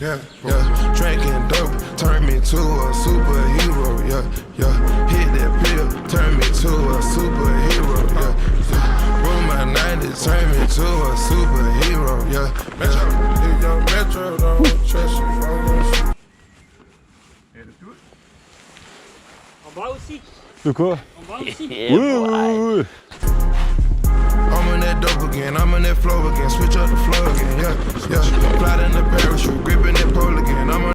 Yeah, yeah. Drinking dope, turn me to a superhero. Yeah, yeah. Hit that pill, turn me to a superhero. Yeah, yeah. Roll my 90s, turn me to a superhero. Yeah, Metro, if your Metro don't trust you, I'm gonna shoot. En bas aussi. De quoi? En bas aussi. Oui, oui, oui, oui. I'm on that dope again, I'm on that flow again, switch up the flow again, yeah, yeah. Fly in the parachute, gripping that pole again, I'm on